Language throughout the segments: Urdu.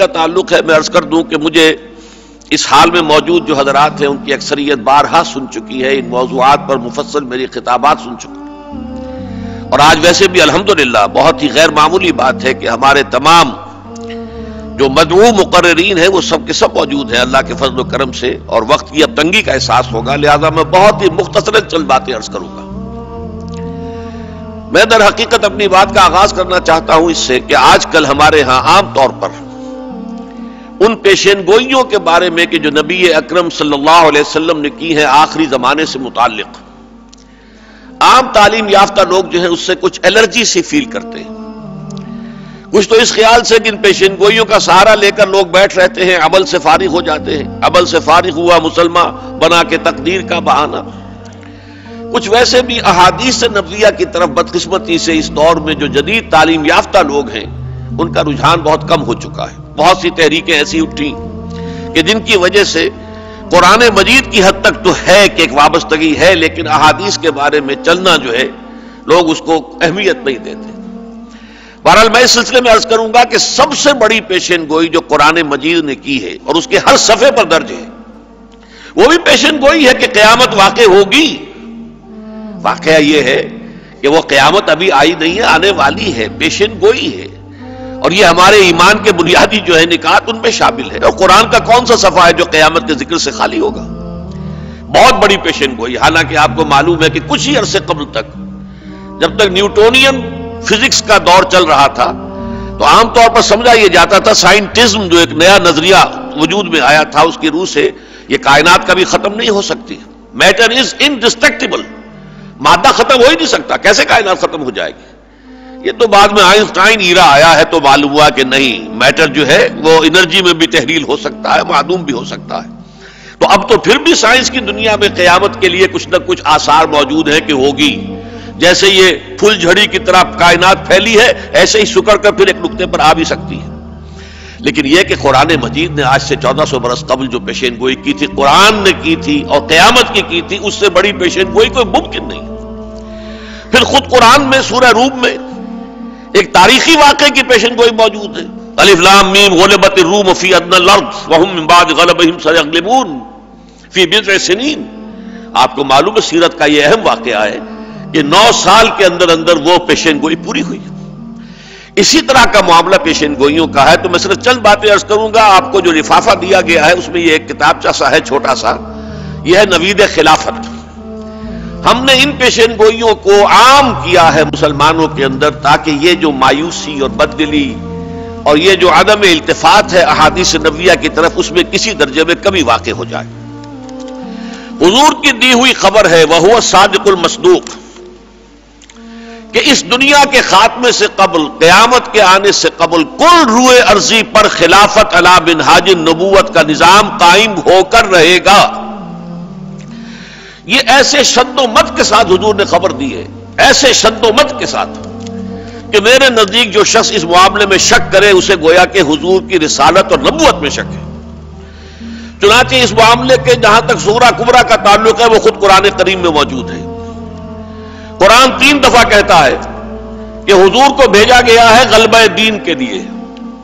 کا تعلق ہے، میں عرض کر دوں کہ مجھے اس حال میں موجود جو حضرات ہیں ان کی اکثریت بارہا سن چکی ہے، ان موضوعات پر مفصل میری خطابات سن چکی ہے، اور آج ویسے بھی الحمدللہ بہت ہی غیر معمولی بات ہے کہ ہمارے تمام جو مدعو مقررین ہیں وہ سب کے سب موجود ہیں اللہ کے فضل و کرم سے، اور وقت کی اب تنگی کا احساس ہوگا، لہذا میں بہت ہی مختصراً چند باتیں عرض کروں گا۔ میں در حقیقت اپنی بات کا آغاز کرنا چاہتا ہوں اس سے کہ آج کل ہمارے ہاں عام طور پر ان پیشین گوئیوں کے بارے میں کہ جو نبی اکرم صلی اللہ علیہ وسلم نے کی ہیں آخری زمانے سے متعلق، عام تعلیم یافتہ لوگ جو ہیں اس سے کچھ الرجی سی فیل کرتے ہیں، کچھ تو اس خیال سے کہ ان پیشین گوئیوں کا سہارا لے کر لوگ بیٹھ رہتے ہیں، عمل سے فارغ ہو جاتے ہیں، عمل سے فارغ ہوا مسلمان بنا کے تقدیر کا بہانہ۔ کچھ ویسے بھی احادیث نبویہ کی طرف بدقسمتی سے اس دور میں جو جدید تعلیم یافتہ لوگ ہیں ان کا رجحان بہت کم ہو چکا ہے۔ بہت سی تحریکیں ایسی اٹھی کہ جن کی وجہ سے قرآن مجید کی حد تک تو ہے کہ ایک وابستگی ہے، لیکن احادیث کے بارے میں چلنا جو ہے لوگ اس کو اہمیت نہیں دیتے۔ بہرحال میں اس سلسلے میں عرض کروں گا کہ سب سے بڑی پیشین گوئی جو قرآن مجید نے کی ہے اور اس کے ہر صفحے پر درج ہے، وہ بھی پیشین گوئی ہے کہ قیامت واقع ہوگی۔ واقعہ یہ ہے کہ وہ قیامت ابھی آئی نہیں ہے، آنے والی ہے، پیشین گوئی ہے، اور یہ ہمارے ایمان کے بنیادی جو ہے نکات ان میں شامل ہے۔ اور قرآن کا کون سا صفحہ ہے جو قیامت کے ذکر سے خالی ہوگا؟ بہت بڑی پیشین گوئی۔ حالانکہ آپ کو معلوم ہے کہ کچھ ہی عرصے قبل تک جب تک نیوٹونین فزکس کا دور چل رہا تھا تو عام طور پر سمجھا یہ جاتا تھا سائنٹزم جو ایک نیا نظریہ وجود میں آیا تھا اس کی روح سے یہ کائنات کبھی ختم نہیں ہو سکتی، میٹر از انڈسٹرکٹیبل، مادہ ختم ہو ہی نہیں سکتا، کیسے کائنات ختم ہو جائے گی؟ یہ تو بعد میں آئنسٹائن ایرا آیا ہے تو معلوم ہوا کہ نہیں، میٹر جو ہے وہ انرجی میں بھی تحلیل ہو سکتا ہے، معدوم بھی ہو سکتا ہے۔ تو اب تو پھر بھی سائنس کی دنیا میں قیامت کے لیے کچھ نہ کچھ آثار موجود ہیں کہ ہوگی، جیسے یہ پھول جھڑی کی طرح کائنات پھیلی ہے ایسے ہی سکڑ کر پھر ایک نقطے پر آ بھی سکتی ہے۔ لیکن یہ کہ قرآن مجید نے آج سے 1400 برس قبل جو پیشین گوئی کی تھی، قرآن نے کی تھی اور قیامت کی تھی، اس سے بڑی پیشین گوئی کوئی ممکن نہیں۔ پھر خود قرآن میں سورہ روم میں ایک تاریخی واقعے کی پیشین گوئی موجود ہے، الف لام میم غلبت الروم فی ادنی الارض وهم من بعد غلبهم سیغلبون فی بضع سنین۔ آپ کو معلوم ہے سیرت کا یہ اہم واقعہ ہے کہ 9 سال کے اندر اندر وہ پیشین گوئی پوری ہوئی۔ اسی طرح کا معاملہ پیشین گوئیوں کا ہے۔ تو میں صرف چند باتیں عرض کروں گا۔ آپ کو جو لفافہ دیا گیا ہے اس میں یہ ایک کتابچہ سا ہے چھوٹا سا، یہ ہے نوید خلافت۔ ہم نے ان پیشین گوئیوں کو عام کیا ہے مسلمانوں کے اندر تاکہ یہ جو مایوسی اور بددلی اور یہ جو عدم التفات ہے احادیث نبویہ کی طرف اس میں کسی درجے میں کمی واقع ہو جائے۔ حضور کی دی ہوئی خبر ہے وَهُوَ الصَّادِقُ الْمَصْدُوقُ کہ اس دنیا کے خاتمے سے قبل، قیامت کے آنے سے قبل کل روئے ارضی پر خلافت علی منہاج النبوت کا نظام قائم ہو کر رہے گا۔ یہ ایسے شد و مت کے ساتھ حضور نے خبر دی ہے، ایسے شد و مت کے ساتھ کہ میرے نزدیک جو شخص اس معاملے میں شک کرے اسے گویا کہ حضور کی رسالت اور نبوت میں شک ہے۔ چنانچہ اس معاملے کے جہاں تک سورہ کبریٰ کا تعلق ہے وہ خود قرآن کریم میں موجود ہے۔ قرآن 3 دفعہ کہتا ہے کہ حضور کو بھیجا گیا ہے غلبہ دین کے لیے،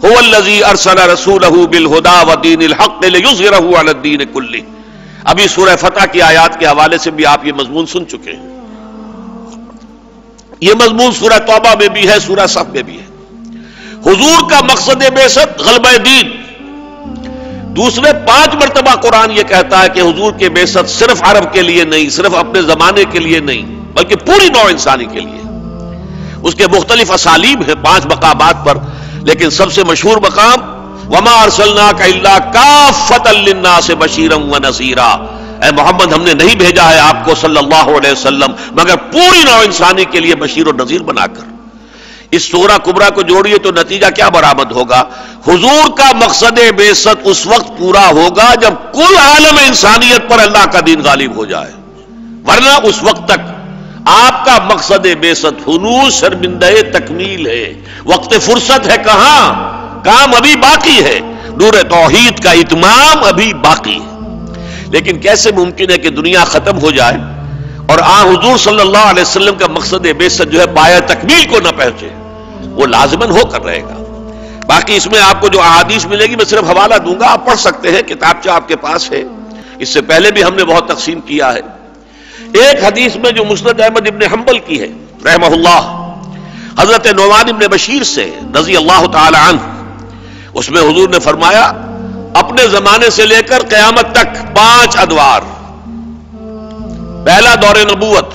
هو الذی ارسل رسولہ بالہدی ودین الحق لیظہرہ علی الدین کلہ۔ ابھی سورہ فتح کی آیات کے حوالے سے بھی آپ یہ مضمون سن چکے ہیں۔ یہ مضمون سورہ توبہ میں بھی ہے، سورہ صف میں بھی ہے۔ حضور کا مقصد بعثت غلبہ دین۔ دوسرے 5 مرتبہ قرآن یہ کہتا ہے کہ حضور کے بعثت صرف عرب کے لیے نہیں، صرف اپنے زمانے کے لیے نہیں، بلکہ پوری نوع انسانی کے لیے۔ اس کے مختلف اسالیب ہیں 5 مقامات پر، لیکن سب سے مشہور مقام وَمَا أَرْسَلْنَاكَ إِلَّا كَافَّةً لِلنَّاسِ بَشِيرًا وَنَذِيرًا۔ اے محمد ہم نے نہیں بھیجا ہے آپ کو صلی اللہ علیہ وسلم مگر پوری نوع انسانی کے لیے بشیر و نذیر بنا کر۔ اس سورہ کبریٰ کو جوڑیے تو نتیجہ کیا برآمد ہوگا؟ حضور کا مقصد بعثت اس وقت پورا ہوگا جب کل عالم انسانیت پر اللہ کا دین غالب ہو جائے، ورنہ اس وقت تک آپ کا مقصد بعثت ہنوز شرمندہ تکمیل ہے، وقت فرصت ہے کہاں، کام ابھی باقی ہے، نور توحید کا اتمام ابھی باقی ہے۔ لیکن کیسے ممکن ہے کہ دنیا ختم ہو جائے اور حضور صلی اللہ علیہ وسلم کا مقصد بعثت جو ہے پایہ تکمیل کو نہ پہنچے؟ وہ لازماً ہو کر رہے گا۔ باقی اس میں آپ کو جو احادیث ملے گی میں صرف حوالہ دوں گا، آپ پڑھ سکتے ہیں، کتابچہ آپ کے پاس ہے، اس سے پہلے بھی ہم نے بہت تقسیم کیا ہے۔ ایک حدیث میں جو مسند احمد ابن حنبل کی ہے رحمہ اللہ، حضرت نعمان ابن بشیر سے رضی اللہ تعالی عنہ، اس میں حضور نے فرمایا اپنے زمانے سے لے کر قیامت تک 5 ادوار، پہلا دور نبوت،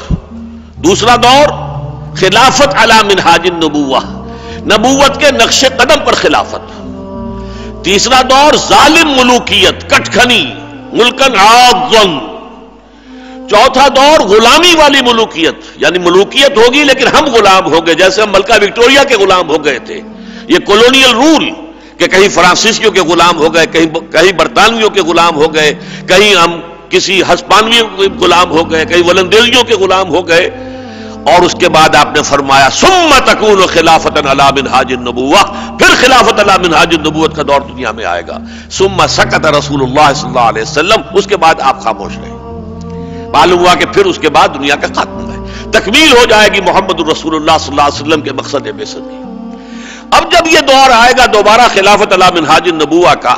دوسرا دور خلافت علی منہاج النبوہ، نبوت کے نقش قدم پر خلافت، تیسرا دور ظالم ملوکیت، کٹکھنی، ملکن عاظم، چوتھا دور غلامی والی ملوکیت، یعنی ملوکیت ہوگی لیکن ہم غلام ہو گئے، جیسے ہم ملکہ وکٹوریہ کے غلام ہو گئے تھے، یہ کولونیل رول کہ کہیں فرانسیسیوں کے غلام ہو گئے، کہیں برطانویوں کے غلام ہو گئے، کہیں ہم کسی ہسپانویوں کے غلام ہو گئے، کہیں ولندیزیوں کے غلام ہو گئے، اور اس کے بعد آپ نے فرمایا ثم تکون خلافۃ علی منہاج النبوہ، پھر خلافت علی منہاج النبوت کا دور دنیا میں آئے گا۔ ثم سکت رسول اللہ صلی اللہ علیہ وسلم، اس کے بعد آپ خاموش رہے، معلوم ہوا کہ پھر اس کے بعد دنیا کا خاتمہ ہے، تکمیل ہو جائے گی محمد الرسول اللہ صلی اللہ علیہ وسلم کے مقصد بعثت کی۔ اب جب یہ دور آئے گا دوبارہ خلافت علی منہاج النبوہ کا،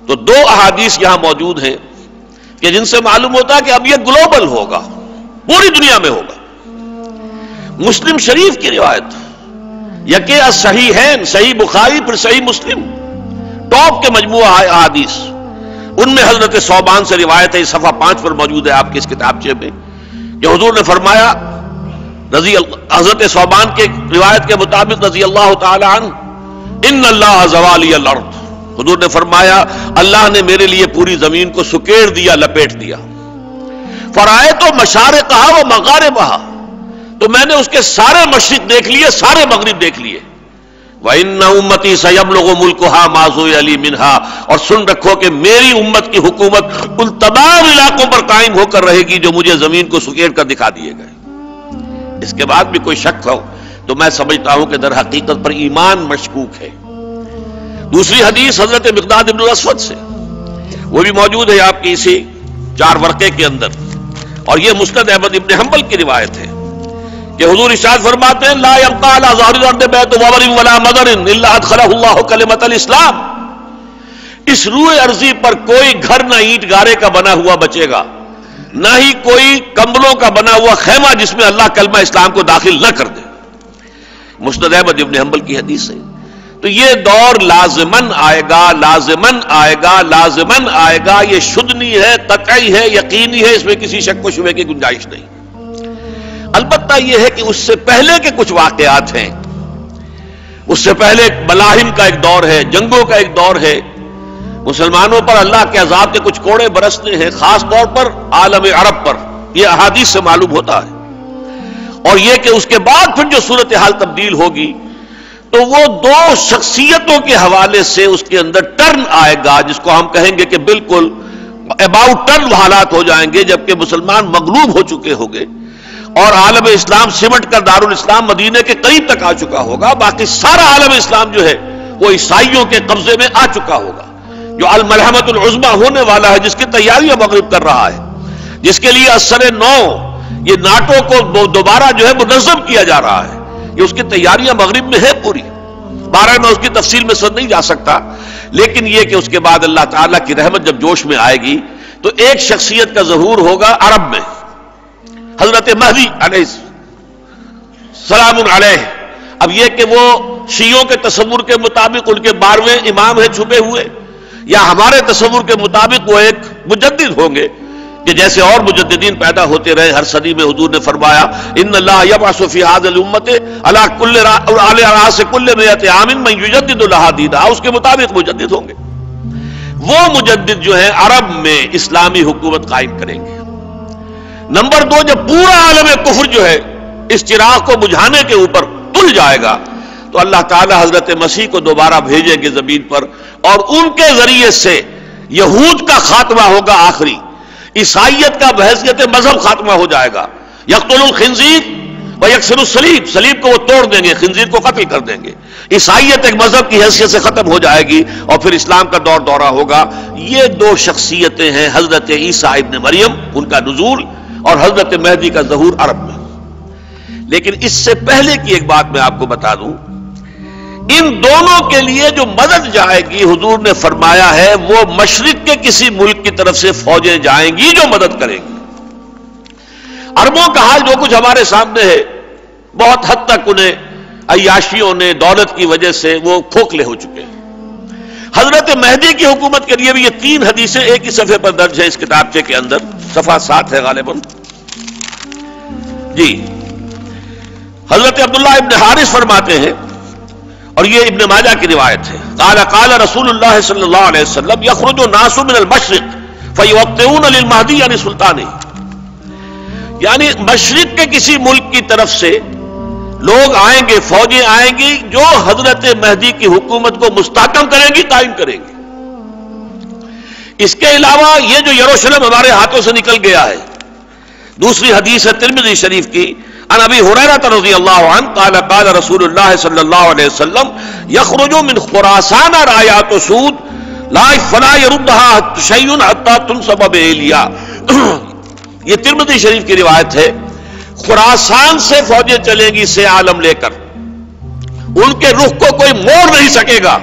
تو 2 احادیث یہاں موجود ہیں کہ جن سے معلوم ہوتا ہے کہ اب یہ گلوبل ہوگا، پوری دنیا میں ہوگا۔ مسلم شریف کی روایت، یکے الصحیحین، صحیح بخاری پھر صحیح مسلم، ٹاپ کے مجموعہ احادیث، ان میں حضرت ثوبان سے روایت ہے، صفحہ 5 پر موجود ہے آپ کے اس کتابچے میں، کہ حضور نے فرمایا، حضرت ثوبان کے روایت کے مطابق رضی اللہ تعالی عنہ، ان اللہ زوالی الارض، حضور نے فرمایا اللہ نے میرے لیے پوری زمین کو سکیڑ دیا، لپیٹ دیا، فرائے تو مشارقہا و مغاربہا، تو میں نے اس کے سارے مشرق دیکھ لیے، سارے مغرب دیکھ لیے، وَإِنَّ أُمَّتِي سَيَبْلُغُ مُلْكُهَا مَا زُوِّيَ لِي مِنْهَا، اور سن رکھو کہ میری امت کی حکومت ان تمام علاقوں پر قائم ہو کر رہے گی جو مجھے زمین کو سکیڑ کر دکھا دیے گئے۔ اس کے بعد بھی کوئی شک ہو تو میں سمجھتا ہوں کہ در حقیقت پر ایمان مشکوک ہے۔ دوسری حدیث حضرت مقداد ابن الاسود سے، وہ بھی موجود ہے آپ کی اسی 4 ورقے کے اندر، اور یہ مسند احمد ابن حنبل کی روایت ہے کہ حضور ارشاد فرماتے ہیں لا يبقى على ظهر الارض بيت وبر ولا مدر الا ادخله الله كلمة الاسلام، اس روئے ارضی پر کوئی گھر نہ اینٹ گارے کا بنا ہوا بچے گا، نہ ہی کوئی کمبلوں کا بنا ہوا خیمہ جس میں اللہ کلمہ اسلام کو داخل نہ کر دے۔ مسند احمد ابن حنبل کی حدیث ہے۔ تو یہ دور لازماً آئے گا، لازماً آئے گا، لازماً آئے گا، یہ شدنی ہے، قطعی ہے، یقینی ہے، اس میں کسی شک و شبہ کی گنجائش نہیں۔ البتہ یہ ہے کہ اس سے پہلے کے کچھ واقعات ہیں، اس سے پہلے ملاحم کا ایک دور ہے، جنگوں کا ایک دور ہے، مسلمانوں پر اللہ کے عذاب کے کچھ کوڑے برسنے ہیں، خاص طور پر عالم عرب پر، یہ احادیث سے معلوم ہوتا ہے۔ اور یہ کہ اس کے بعد پھر جو صورتحال تبدیل ہوگی تو وہ 2 شخصیتوں کے حوالے سے اس کے اندر ٹرن آئے گا، جس کو ہم کہیں گے کہ بالکل اباؤٹ ٹرن حالات ہو جائیں گے، جبکہ مسلمان مغلوب ہو چکے ہوں گے اور عالم اسلام سمٹ کر دارالاسلام مدینے کے قریب تک آ چکا ہوگا، باقی سارا عالم اسلام جو ہے وہ عیسائیوں کے قبضے میں آ چکا ہوگا، جو الملحمۃ العظمیٰ ہونے والا ہے، جس کی تیاریاں مغرب کر رہا ہے، جس کے لیے اثر نو یہ ناٹو کو دوبارہ جو ہے منظم کیا جا رہا ہے، یہ اس کی تیاریاں مغرب میں ہے پوری، بارہ میں اس کی تفصیل میں سر نہیں جا سکتا، لیکن یہ کہ اس کے بعد اللہ تعالیٰ کی رحمت جب جوش میں آئے گی تو ایک شخصیت کا ظہور ہوگا عرب میں، حضرت مہدی علیہ السلام علیہ۔ اب یہ کہ وہ شیعوں کے تصور کے مطابق ان کے 12ویں امام ہیں چھپے ہوئے، یا ہمارے تصور کے مطابق وہ ایک مجدد ہوں گے کہ جیسے اور مجددین پیدا ہوتے رہے ہر صدی میں، حضور نے فرمایا ان اللہ یبعث فی هذه الامه علی راس کل 100 عام من یجدد لها دینہا، اس کے مطابق مجدد ہوں گے، وہ مجدد جو ہیں عرب میں اسلامی حکومت قائم کریں گے۔ نمبر 2، جب پورا عالم کفر جو ہے اس چراغ کو بجھانے کے اوپر تل جائے گا تو اللہ تعالی حضرت مسیح کو دوبارہ بھیجیں گے زمین پر، اور ان کے ذریعے سے یہود کا خاتمہ ہوگا آخری، عیسائیت کا بحیثیت مذہب خاتمہ ہو جائے گا، یقتل الخنزیر ویکسر الصلیب، صلیب کو وہ توڑ دیں گے، خنزیر کو قتل کر دیں گے، عیسائیت ایک مذہب کی حیثیت سے ختم ہو جائے گی، اور پھر اسلام کا دور دورہ ہوگا۔ یہ 2 شخصیتیں ہیں، حضرت عیسیٰ ابن مریم ان کا نزول اور حضرت مہدی کا ظہور عرب میں۔ لیکن اس سے پہلے کی ایک بات میں آپ کو بتا دوں، ان دونوں کے لیے جو مدد جائے گی حضور نے فرمایا ہے وہ مشرق کے کسی ملک کی طرف سے فوجیں جائیں گی جو مدد کریں گی. عربوں کا حال جو کچھ ہمارے سامنے ہے بہت حد تک انہیں عیاشیوں نے دولت کی وجہ سے وہ کھوکھلے ہو چکے ہیں. حضرت مہدی کی حکومت کے لیے بھی یہ 3 حدیثیں ایک ہی صفحے پر درج ہیں اس کتابچے کے اندر، صفحہ 7 ہے غالباً. جی حضرت عبداللہ ابن حارث فرماتے ہیں اور یہ ابن ماجہ کی روایت ہے، قال قال رسول اللہ صلی اللہ علیہ وسلم یخرج الناس من المشرق فیوقعون للمہدی یعنی سلطانہ، یعنی مشرق کے کسی ملک کی طرف سے لوگ آئیں گے، فوجیں آئیں گی جو حضرت مہدی کی حکومت کو مستحکم کریں گی، قائم کریں گی. اس کے علاوہ یہ جو یروشلم ہمارے ہاتھوں سے نکل گیا ہے، دوسری حدیث ہے ترمذی شریف کی، عن ابی ہریرہ رضی اللہ عنہ قال قال رسول اللہ صلی اللہ علیہ وسلم یخرج من خراسان رایات سود لا فلا يردها شیء حتى تنصب بإیلیا. یہ ترمذی شریف کی روایت ہے. خراسان سے فوجیں چلیں گی سے عالم لے کر، ان کے رخ کو کوئی موڑ نہیں سکے گا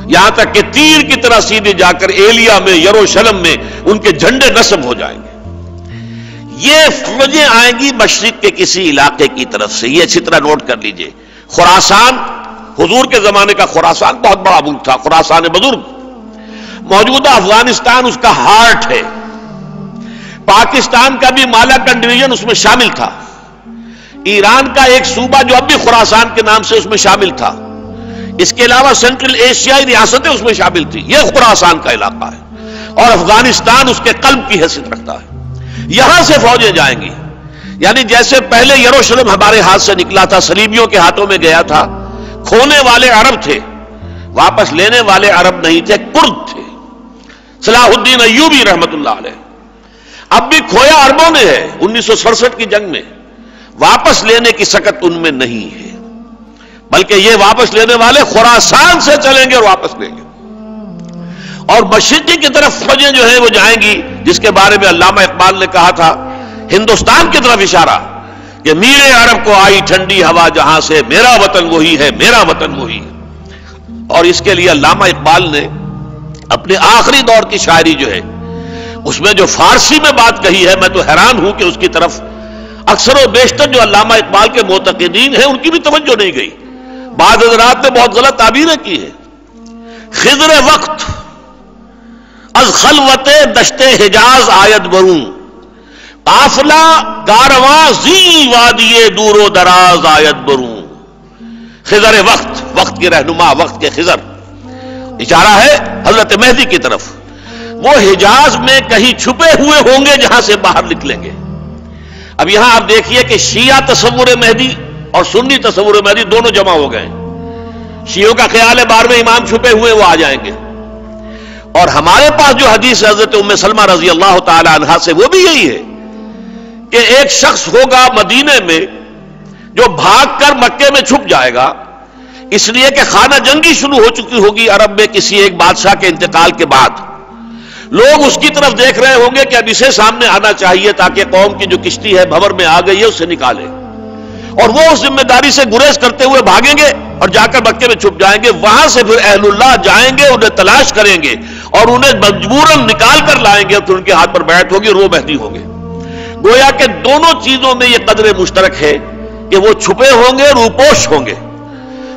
یہاں تک کہ تیر کی طرح سیدھے جا کر ایلیا میں یروشلم میں ان کے جھنڈے نصب ہو جائیں گے. یہ فوجیں آئیں گی مشرق کے کسی علاقے کی طرف سے. یہ اچھی طرح نوٹ کر لیجئے. خراسان حضور کے زمانے کا خراسان بہت بڑا ملک تھا، خراسان بزرگ. موجودہ افغانستان اس کا ہارٹ ہے. پاکستان کا بھی مالاکنڈ ڈویژن اس میں شامل تھا. ایران کا ایک صوبہ جو اب بھی خراسان کے نام سے اس میں شامل تھا. اس کے علاوہ سینٹرل ایشیائی ریاستیں اس میں شامل تھی. یہ خراسان کا علاقہ ہے اور افغانستان اس کے قلب کی حیثیت رکھتا ہے. یہاں سے فوجیں جائیں گی، یعنی جیسے پہلے یروشلم ہمارے ہاتھ سے نکلا تھا، صلیبیوں کے ہاتھوں میں گیا تھا. کھونے والے عرب تھے، واپس لینے والے عرب نہیں تھے، کرد تھے. صلاح الدین ایوبی رحمت اللہ علیہ. اب بھی کھویا عربوں نے ہے 1967 کی جنگ میں. واپس لینے کی سکت ان میں نہیں ہے، بلکہ یہ واپس لینے والے خراسان سے چلیں گے اور واپس لیں گے. اور مشرقی کی طرف فوجیں جو ہیں وہ جائیں گی، جس کے بارے میں علامہ اقبال نے کہا تھا، ہندوستان کی طرف اشارہ کہ میرے عرب کو آئی ٹھنڈی ہوا جہاں سے، میرا وطن وہی ہے، میرا وطن وہی ہے. اور اس کے لیے علامہ اقبال نے اپنے آخری دور کی شاعری جو ہے اس میں جو فارسی میں بات کہی ہے، میں تو حیران ہوں کہ اس کی طرف اکثر و بیشتر جو علامہ اقبال کے معتقدین ہیں ان کی بھی توجہ نہیں گئی. بعض حضرات نے بہت غلط تعبیریں کی ہے. خضر وقت از خلوت دشت حجاز آید بروں، قافلہ کارواں زی وادی دور و دراز آید بروں. خضر وقت، وقت کے رہنما، وقت کے خضر، اشارہ ہے حضرت مہدی کی طرف. وہ حجاز میں کہیں چھپے ہوئے ہوں گے جہاں سے باہر نکلیں گے. اب یہاں آپ دیکھیے کہ شیعہ تصور مہدی اور سنی تصور مہدی دونوں جمع ہو گئے. شیعوں کا خیال ہے 12ویں امام چھپے ہوئے وہ آ جائیں گے، اور ہمارے پاس جو حدیث حضرت ام سلمہ رضی اللہ تعالی عنہا سے وہ بھی یہی ہے کہ ایک شخص ہوگا مدینے میں جو بھاگ کر مکے میں چھپ جائے گا، اس لیے کہ خانہ جنگی شروع ہو چکی ہوگی عرب میں کسی ایک بادشاہ کے انتقال کے بعد. لوگ اس کی طرف دیکھ رہے ہوں گے کہ اب اسے سامنے آنا چاہیے تاکہ قوم کی جو کشتی ہے بھور میں آ گئی ہے اسے نکالے، اور وہ اس ذمہ داری سے گریز کرتے ہوئے بھاگیں گے اور جا کر مکے میں چھپ جائیں گے. وہاں سے پھر اہل اللہ جائیں گے، انہیں تلاش کریں گے اور انہیں مجبوراً نکال کر لائیں گے، پھر ان کے ہاتھ پر بیعت ہوگی اور وہ مہدی ہوں گے. گویا کہ دونوں چیزوں میں یہ قدر مشترک ہے کہ وہ چھپے ہوں گے، روپوش ہوں گے.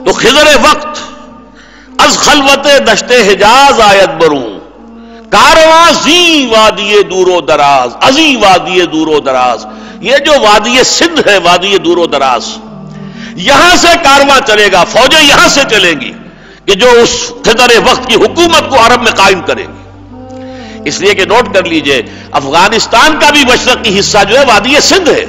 تو خضر وقت از خلوت دشت حجاز آیت بروں، کارواں زی وادی دور و دراز، ازی وادی دور و دراز. یہ جو وادی سندھ ہے، وادی دور و دراز، یہاں سے کارواں چلے گا، فوجیں یہاں سے چلیں گی کہ جو اس خضر وقت کی حکومت کو عرب میں قائم کریں گی. اس لیے کہ نوٹ کر لیجئے افغانستان کا بھی مشرقی حصہ جو ہے وادی سندھ ہے.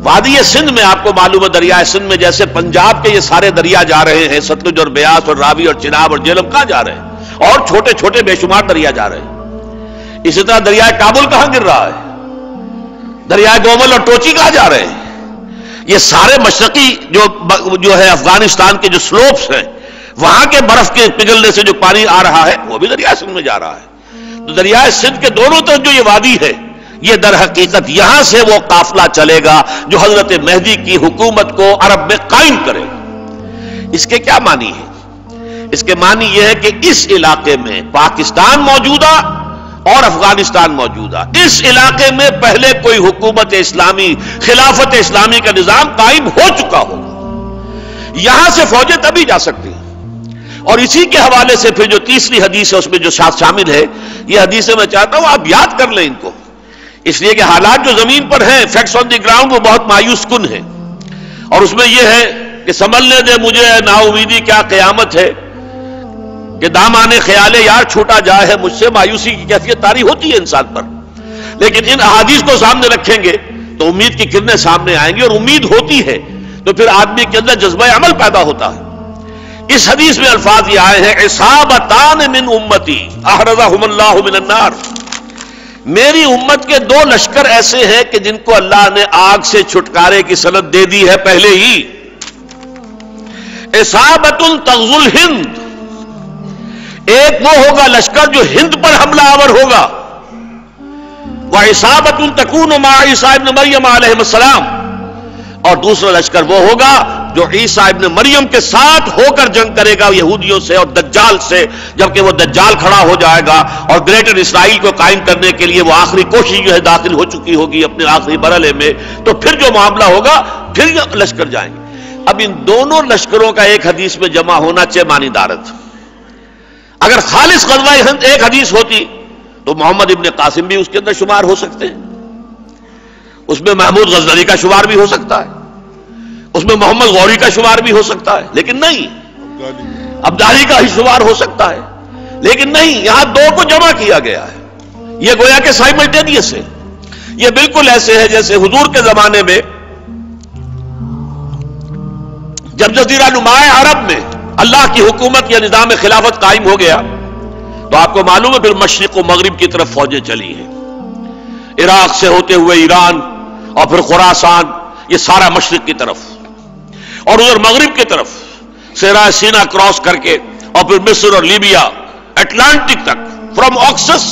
وادی سندھ میں آپ کو معلوم ہے دریائے سندھ میں جیسے پنجاب کے یہ سارے دریا جا رہے ہیں، ستلج اور بیاس اور راوی اور چناب اور جہلم کہاں جا رہے ہیں، اور چھوٹے چھوٹے بے شمار دریا جا رہے ہیں. اسی طرح دریائے کابل کہاں گر رہا ہے، دریائے گومل اور ٹوچی کہاں جا رہے ہیں. یہ سارے مشرقی جو ہے افغانستان کے جو سلوپس ہیں، وہاں کے برف کے پگھلنے سے جو پانی آ رہا ہے وہ بھی دریائے سندھ میں جا رہا ہے. تو دریائے سندھ کے دونوں طرف جو یہ وادی ہے، یہ در حقیقت یہاں سے وہ قافلہ چلے گا جو حضرت مہدی کی حکومت کو عرب میں قائم کرے گا. اس کے کیا معنی ہے؟ اس کے معنی یہ ہے کہ اس علاقے میں پاکستان موجودہ اور افغانستان موجودہ، اس علاقے میں پہلے کوئی حکومت اسلامی، خلافت اسلامی کا نظام قائم ہو چکا ہوگا، یہاں سے فوجیں تبھی جا سکتی ہیں۔ اور اسی کے حوالے سے پھر جو تیسری حدیث ہے اس میں جو شامل ہے، یہ حدیثیں میں چاہتا ہوں آپ یاد کر لیں ان کو، اس لیے کہ حالات جو زمین پر ہیں، فیکٹس آن دی گراؤنڈ، وہ بہت مایوس کن ہیں۔ اور اس میں یہ ہے کہ سنبھلنے دے مجھے نا امیدی کیا قیامت ہے، کہ دامان خیال یار چھوٹا جائے ہے مجھ سے، مایوسی کی کیفیت طاری ہوتی ہے انسان پر، لیکن ان احادیث کو سامنے رکھیں گے تو امید کی کرنیں سامنے آئیں گی، اور امید ہوتی ہے تو پھر آدمی کے اندر جذبہ عمل پیدا ہوتا ہے۔ اس حدیث میں الفاظ یہ آئے ہیں، عصابتان من امتی احرزہم اللہ من النار، میری امت کے دو لشکر ایسے ہیں کہ جن کو اللہ نے آگ سے چھٹکارے کی سند دے دی ہے پہلے ہی۔ عصابۃ تغزو الہند، ایک وہ ہوگا لشکر جو ہند پر حملہ آور ہوگا، وعصابۃ تکون مع عیسیٰ ابن مریم علیہ السلام، اور دوسرا لشکر وہ ہوگا جو عیسیٰ ابن مریم کے ساتھ ہو کر جنگ کرے گا یہودیوں سے اور دجال سے، جبکہ وہ دجال کھڑا ہو جائے گا اور گریٹر اسرائیل کو قائم کرنے کے لیے وہ آخری کوشش جو ہے داخل ہو چکی ہوگی اپنے آخری مرحلے میں، تو پھر جو معاملہ ہوگا پھر لشکر جائیں گے۔ اب ان دونوں لشکروں کا ایک حدیث میں جمع ہونا چاہے معنی دارت، اگر خالص غزوہ ہند ایک حدیث ہوتی تو محمد ابن قاسم بھی اس کے اندر شمار ہو سکتے ہیں، اس میں محمود غزنوی کا شمار بھی ہو سکتا ہے، اس میں محمد غوری کا شمار بھی ہو سکتا ہے، لیکن نہیں، عبدالی کا ہی شمار ہو سکتا ہے، لیکن نہیں، یہاں دو کو جمع کیا گیا ہے۔ یہ گویا کہ سائملٹینیس ہے، یہ بالکل ایسے ہے جیسے حضور کے زمانے میں جب جزیرہ نما عرب میں اللہ کی حکومت یا نظام خلافت قائم ہو گیا تو آپ کو معلوم ہے پھر مشرق و مغرب کی طرف فوجیں چلی ہیں، عراق سے ہوتے ہوئے ایران اور پھر خراسان، یہ سارا مشرق کی طرف، اور ادھر مغرب کی طرف صحرا سینا کراس کر کے، اور پھر مصر اور لیبیا، اٹلانٹک تک، فرام آکسس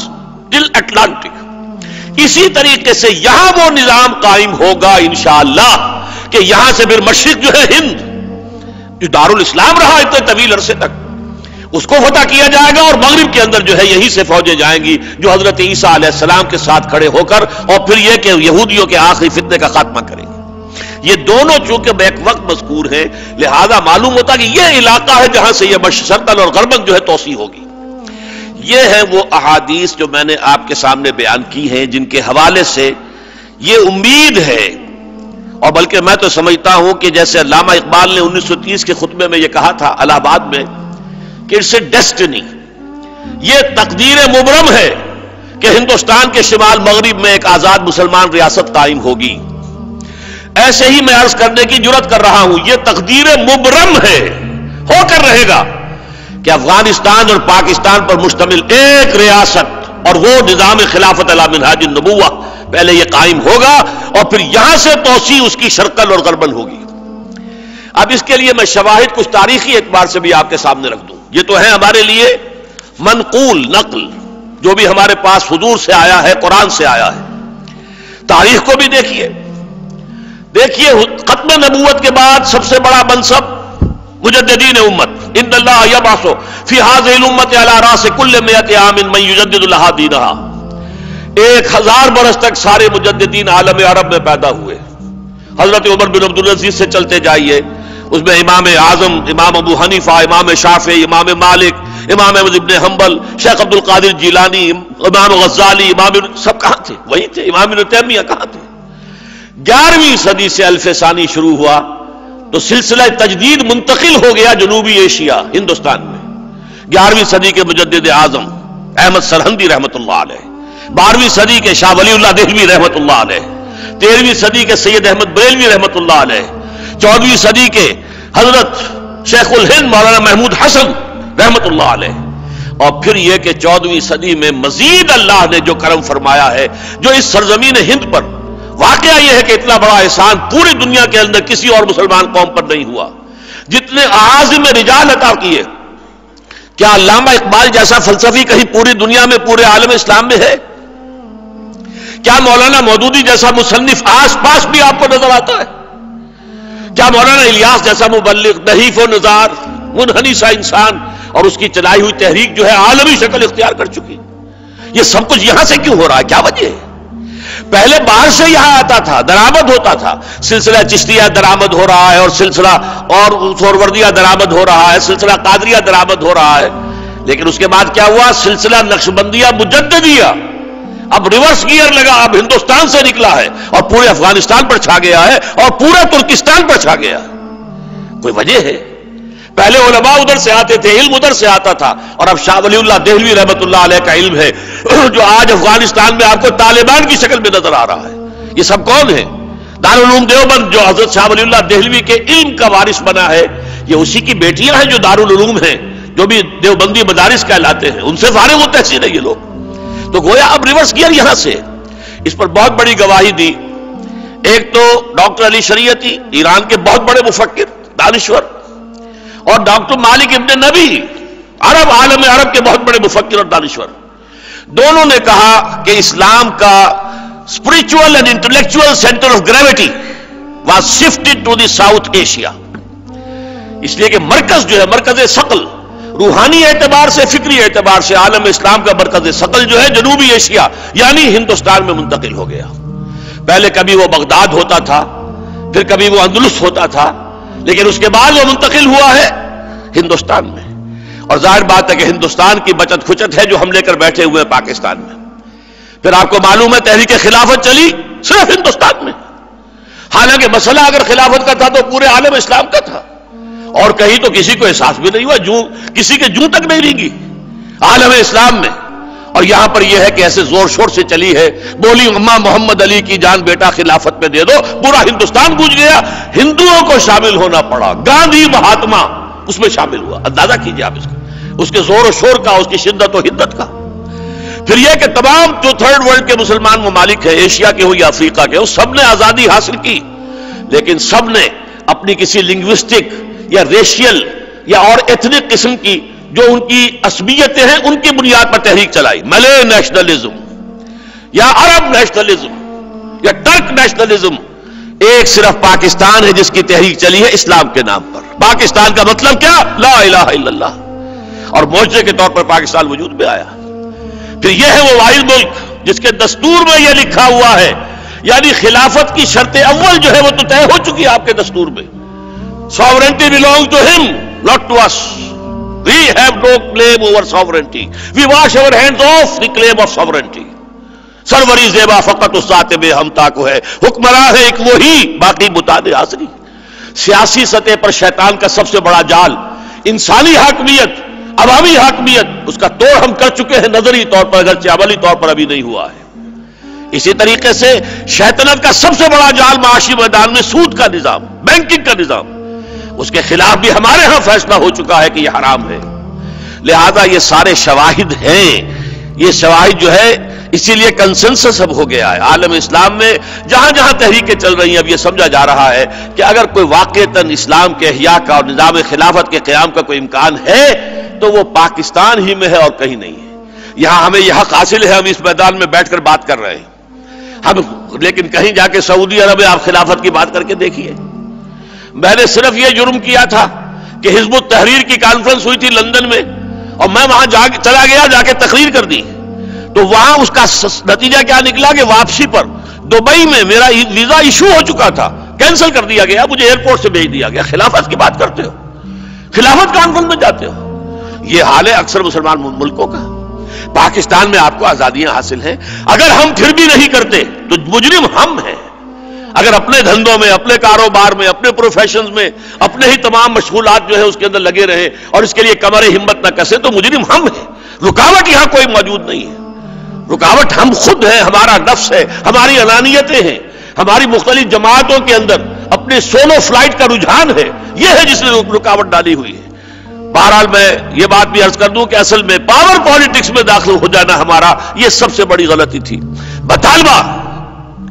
ٹل اٹلانٹک۔ اسی طریقے سے یہاں وہ نظام قائم ہوگا انشاءاللہ کہ یہاں سے پھر مشرق جو ہے ہند، جو دارالاسلام رہا اتنے طویل عرصے تک، اس کو فتح کیا جائے گا، اور مغرب کے اندر جو ہے یہی سے فوجیں جائیں گی جو حضرت عیسیٰ علیہ السلام کے ساتھ کھڑے ہو کر، اور پھر یہ کہ یہودیوں کے آخری فتنے کا خاتمہ کریں گے۔ یہ دونوں چونکہ بیک وقت مذکور ہیں، لہذا معلوم ہوتا کہ یہ علاقہ ہے جہاں سے یہ شرقاً اور غرباً جو ہے توسیع ہوگی۔ یہ ہیں وہ احادیث جو میں نے آپ کے سامنے بیان کی ہیں، جن کے حوالے سے یہ امید ہے، اور بلکہ میں تو سمجھتا ہوں کہ جیسے علامہ اقبال نے 1930 کے خطبے میں یہ کہا تھا الہ آباد میں کہ اٹس اے ڈیسٹنی، یہ تقدیر مبرم ہے کہ ہندوستان کے شمال مغرب میں ایک آزاد مسلمان ریاست قائم ہوگی۔ ایسے ہی میں عرض کرنے کی جرات کر رہا ہوں، یہ تقدیر مبرم ہے، ہو کر رہے گا کہ افغانستان اور پاکستان پر مشتمل ایک ریاست اور وہ نظام خلافت علی منہاج النبوہ پہلے یہ قائم ہوگا، اور پھر یہاں سے توسیع اس کی شرقل اور غربل ہوگی۔ اب اس کے لیے میں شواہد کچھ تاریخی اعتبار سے بھی آپ کے سامنے رکھ دوں، یہ تو ہے ہمارے لیے منقول نقل، جو بھی ہمارے پاس حضور سے آیا ہے، قرآن سے آیا ہے۔ تاریخ کو بھی دیکھیے ختم نبوت کے بعد سب سے بڑا منصب مجددین امت، ان اللہ یبعث فی هذه الامت علی راس کل 100 عام من یجدد لها دینها، 1000 برس تک سارے مجددین عالم عرب میں پیدا ہوئے۔ حضرت عمر بن عبدالعزیز سے چلتے جائیے، اس میں امام اعظم، امام ابو حنیفہ، امام شافعی، امام مالک، امام احمد ابن حنبل، شیخ عبد القادر جیلانی، امام غزالی، امام سب کہاں تھے؟ وہی تھے۔ امام ابن تیمیہ کہاں تھے؟ 11ویں صدی سے الف ثانی شروع ہوا تو سلسلہ تجدید منتقل ہو گیا جنوبی ایشیا، ہندوستان میں۔ 11ویں صدی کے مجدد اعظم احمد سرہندی رحمت اللہ علیہ، 12ویں صدی کے شاہ ولی اللہ دہلوی رحمت اللہ علیہ، 13ویں صدی کے سید احمد بریلوی رحمت اللہ علیہ، 14ویں صدی کے حضرت شیخ الہند مولانا محمود حسن رحمت اللہ علیہ، اور پھر یہ کہ 14ویں صدی میں مزید اللہ نے جو کرم فرمایا ہے، جو اس سرزمین ہند پر واقعہ یہ ہے کہ اتنا بڑا احسان پوری دنیا کے اندر کسی اور مسلمان قوم پر نہیں ہوا، جتنے اعاظم رجال عطا کیے۔ کیا علامہ اقبال جیسا فلسفی کہیں پوری دنیا میں، پورے عالم اسلام میں ہے؟ کیا مولانا مودودی جیسا مصنف آس پاس بھی آپ کو نظر آتا ہے؟ کیا مولانا الیاس جیسا مبلغ، نحیف و نزار، منحنی سا انسان، اور اس کی چلائی ہوئی تحریک جو ہے عالمی شکل اختیار کر چکی، یہ سب کچھ یہاں سے کیوں ہو رہا ہے؟ کیا وجہ ہے؟ پہلے باہر سے یہاں آتا تھا، درآمد ہوتا تھا، سلسلہ چشتیہ درآمد ہو رہا ہے، اور سلسلہ اور سہروردیہ درآمد ہو رہا ہے، سلسلہ قادریہ درآمد ہو رہا ہے، لیکن اس کے بعد کیا ہوا؟ سلسلہ نقشبندیہ مجددیہ اب ریورس گیئر لگا، اب ہندوستان سے نکلا ہے اور پورے افغانستان پر چھا گیا ہے اور پورا ترکستان پر چھا گیا ہے۔ کوئی وجہ ہے؟ پہلے علماء ادھر سے آتے تھے، علم ادھر سے آتا تھا، اور اب شاہ ولی اللہ دہلوی رحمت اللہ علیہ کا علم ہے جو آج افغانستان میں آپ کو طالبان کی شکل میں نظر آ رہا ہے۔ یہ سب کون ہے؟ دارالعلوم دیوبند جو حضرت شاہ ولی اللہ دہلوی کے علم کا وارث بنا ہے، یہ اسی کی بیٹیاں ہیں جو دارالعلوم ہیں، جو بھی دیوبندی مدارس کہلاتے ہیں، ان سے فارغ و تحصیل ہے یہ لوگ۔ تو گویا اب ریورس گیئر یہاں سے۔ اس پر بہت بڑی گواہی دی ایک تو ڈاکٹر علی شریعتی، ایران کے بہت بڑے مفکر دانشور، اور ڈاکٹر مالک ابن نبی، عالم عرب کے بہت بڑے مفکر اور دانشور، دونوں نے کہا کہ اسلام کا spiritual and intellectual centre of gravity was shifted to the South Asia, اس لیے کہ مرکز جو ہے، مرکز ثقل، روحانی اعتبار سے، فکری اعتبار سے عالم اسلام کا مرکز ثقل جو ہے جنوبی ایشیا یعنی ہندوستان میں منتقل ہو گیا۔ پہلے کبھی وہ بغداد ہوتا تھا، پھر کبھی وہ اندلس ہوتا تھا، لیکن اس کے بعد وہ منتقل ہوا ہے ہندوستان میں۔ اور ظاہر بات ہے کہ ہندوستان کی بچت کھچت ہے جو ہم لے کر بیٹھے ہوئے ہیں پاکستان میں۔ پھر آپ کو معلوم ہے تحریک خلافت چلی صرف ہندوستان میں، حالانکہ مسئلہ اگر خلافت کا تھا تو پورے عالم اسلام کا تھا، اور کہیں تو کسی کو احساس بھی نہیں ہوا، کسی کے جوں تک نہیں رینگی عالم اسلام میں۔ اور یہاں پر یہ ہے کہ ایسے زور شور سے چلی ہے، بولی اماں محمد علی کی جان بیٹا خلافت میں دے دو، پورا ہندوستان گونج گیا، ہندوؤں کو شامل ہونا پڑا، گاندھی مہاتما اس میں شامل ہوا۔ اندازہ کیجئے آپ اس کے زور و شور کا، اس کی شدت و حدت کا۔ پھر یہ کہ تمام جو تھرڈ ورلڈ کے مسلمان ممالک ہیں، ایشیا کے ہو یا افریقہ کے ہو، سب نے آزادی حاصل کی، لیکن سب نے اپنی کسی لنگوسٹک یا ریشیل یا اور ایتھنک قسم کی جو ان کی عصبیتیں ہیں ان کی بنیاد پر تحریک چلائی، ملے نیشنلزم یا عرب نیشنلزم یا ٹرک نیشنلزم۔ ایک صرف پاکستان ہے جس کی تحریک چلی ہے اسلام کے نام پر۔ پاکستان کا مطلب کیا؟ لا الہ الا اللہ، اور معجزے کے طور پر پاکستان وجود میں آیا۔ پھر یہ ہے وہ واحد ملک جس کے دستور میں یہ لکھا ہوا ہے، یعنی خلافت کی شرط اول جو ہے وہ تو طے ہو چکی ہے آپ کے دستور میں، sovereignty belongs to him, not to us. We have no claim over sovereignty. We wash our hands off the claim of sovereignty. سروری زیبا فقط اس ذات بے ہمتا کو ہے، حکمراں ہے ایک وہی، باقی متعدد حاضری۔ سیاسی سطح پر شیطان کا سب سے بڑا جال انسانی حاکمیت، عوامی حاکمیت، اس کا توڑ ہم کر چکے ہیں نظری طور پر، اگرچہ عملی طور پر ابھی نہیں ہوا ہے۔ اسی طریقے سے شیطنت کا سب سے بڑا جال معاشی میدان میں سود کا نظام، بینکنگ کا نظام، اس کے خلاف بھی ہمارے ہاں فیصلہ ہو چکا ہے کہ یہ حرام ہے۔ لہذا یہ سارے شواہد ہیں، یہ شواہد جو ہے اسی لیے کنسنسس اب ہو گیا ہے عالم اسلام میں، جہاں جہاں تحریکیں چل رہی ہیں اب یہ سمجھا جا رہا ہے کہ اگر کوئی واقعتاً اسلام کے احیاء کا اور نظام خلافت کے قیام کا کوئی امکان ہے تو وہ پاکستان ہی میں ہے اور کہیں نہیں ہے۔ یہاں ہمیں یہ حق حاصل ہے، ہم اس میدان میں بیٹھ کر بات کر رہے ہیں ہم، لیکن کہیں جا کے سعودی عرب میں آپ خلافت کی بات کر کے دیکھیے۔ میں نے صرف یہ جرم کیا تھا کہ حزب التحریر کی کانفرنس ہوئی تھی لندن میں، اور میں وہاں چلا گیا، جا کے تقریر کر دی، تو وہاں اس کا نتیجہ کیا نکلا کہ واپسی پر دبئی میں میرا ویزا ایشو ہو چکا تھا، کینسل کر دیا گیا، مجھے ایئرپورٹ سے بھیج دیا گیا۔ خلافت کی بات کرتے ہو، خلافت کانفرنس میں جاتے ہو۔ یہ حال ہے اکثر مسلمان ملکوں کا۔ پاکستان میں آپ کو آزادیاں حاصل ہیں، اگر ہم پھر بھی نہیں کرتے تو مجرم ہم ہیں۔ اگر اپنے دھندوں میں، اپنے کاروبار میں، اپنے پروفیشنز میں، اپنے ہی تمام مشغولات جو ہے اس کے اندر لگے رہیں اور اس کے لیے کمر ہمت نہ کسے تو مجرم ہم ہیں۔ رکاوٹ یہاں کوئی موجود نہیں ہے، رکاوٹ ہم خود ہیں، ہمارا نفس ہے، ہماری انانیتیں ہیں، ہماری مختلف جماعتوں کے اندر اپنے سولو فلائٹ کا رجحان ہے، یہ ہے جس نے رکاوٹ ڈالی ہوئی ہے۔ بہرحال میں یہ بات بھی عرض کر دوں کہ اصل میں پاور پالیٹکس میں داخل ہو جانا ہمارا یہ سب سے بڑی غلطی تھی۔ بطالبہ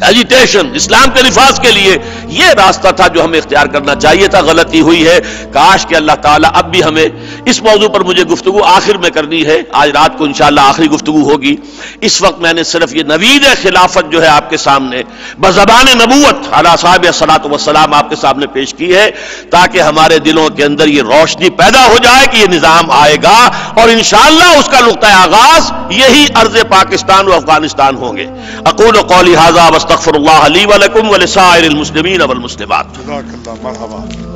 ایجیٹیشن اسلام کے نفاذ کے لیے، یہ راستہ تھا جو ہمیں اختیار کرنا چاہیے تھا، غلطی ہوئی ہے۔ کاش کہ اللہ تعالیٰ اب بھی ہمیں اس موضوع پر مجھے گفتگو آخر میں کرنی ہے، آج رات کو انشاءاللہ آخری گفتگو ہوگی۔ اس وقت میں نے صرف یہ نوید خلافت جو ہے آپ کے سامنے بزبان نبوت علی صاحب الصلاۃ والسلام آپ کے سامنے پیش کی ہے، تاکہ ہمارے دلوں کے اندر یہ روشنی پیدا ہو جائے کہ یہ نظام آئے گا، اور انشاءاللہ اس کا نقطہ آغاز یہی ارض پاکستان و افغانستان ہوں گے۔ اقول قولی ھذا واستغفر اللہ لی ولکم ولسائر المسلمین والمسلمات۔ جزاک اللہ، مرحبا۔